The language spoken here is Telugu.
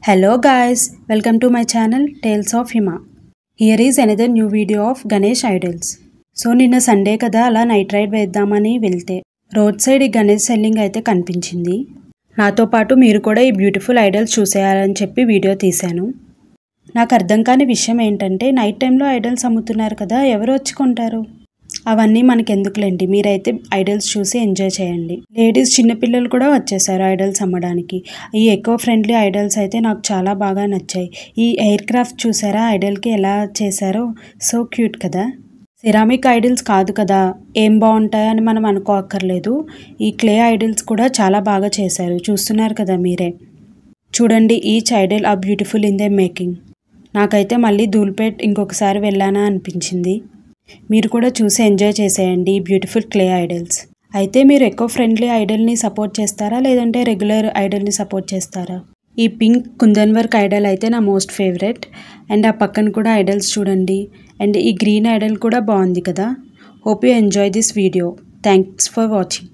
Hello guys, welcome to my channel Tales of Hima. Here is another new video of Ganesh idols. So నిన్న సండే కదా అలా నైట్ రైడ్ వేద్దామని వెళ్తే రోడ్ సైడ్ ఈ గణేష్ సెల్లింగ్ అయితే కనిపించింది. నాతో పాటు మీరు కూడా ఈ బ్యూటిఫుల్ ఐడల్స్ చూసేయాలని చెప్పి వీడియో తీశాను. నాకు అర్థం కాని విషయం ఏంటంటే నైట్ టైంలో ఐడల్స్ అమ్ముతున్నారు కదా, ఎవరు వచ్చి కొంటారు? అవన్నీ మనకెందుకులేండి, మీరైతే ఐడల్స్ చూసి ఎంజాయ్ చేయండి. లేడీస్ చిన్నపిల్లలు కూడా వచ్చేసారు ఐడల్స్ అమ్మడానికి. ఈ ఎకో ఫ్రెండ్లీ ఐడల్స్ అయితే నాకు చాలా బాగా నచ్చాయి. ఈ ఎయిర్ క్రాఫ్ట్ చూసారా ఐడల్కి ఎలా చేశారో, సో క్యూట్ కదా. సిరామిక్ ఐడల్స్ కాదు కదా, ఏం బాగుంటాయని మనం అనుకోక్కర్లేదు. ఈ క్లే ఐడల్స్ కూడా చాలా బాగా చేశారు, చూస్తున్నారు కదా మీరే. చూడండి, ఈచ్ ఐడల్ ఆ బ్యూటిఫుల్ ఇన్ దే మేకింగ్. నాకైతే మళ్ళీ ధూల్పేట్ ఇంకొకసారి వెళ్ళానా అనిపించింది. మీరు కూడా చూసి ఎంజాయ్ చేసేయండి ఈ బ్యూటిఫుల్ క్లే ఐడల్స్. అయితే మీరు ఎకో ఫ్రెండ్లీ ఐడల్ని సపోర్ట్ చేస్తారా లేదంటే రెగ్యులర్ ఐడల్ని సపోర్ట్ చేస్తారా? ఈ పింక్ కుందన్ వర్క్ ఐడల్ అయితే నా మోస్ట్ ఫేవరెట్. అండ్ ఆ పక్కన కూడా ఐడల్స్ చూడండి. అండ్ ఈ గ్రీన్ ఐడల్ కూడా బాగుంది కదా. Hope you enjoy this video. Thanks for watching.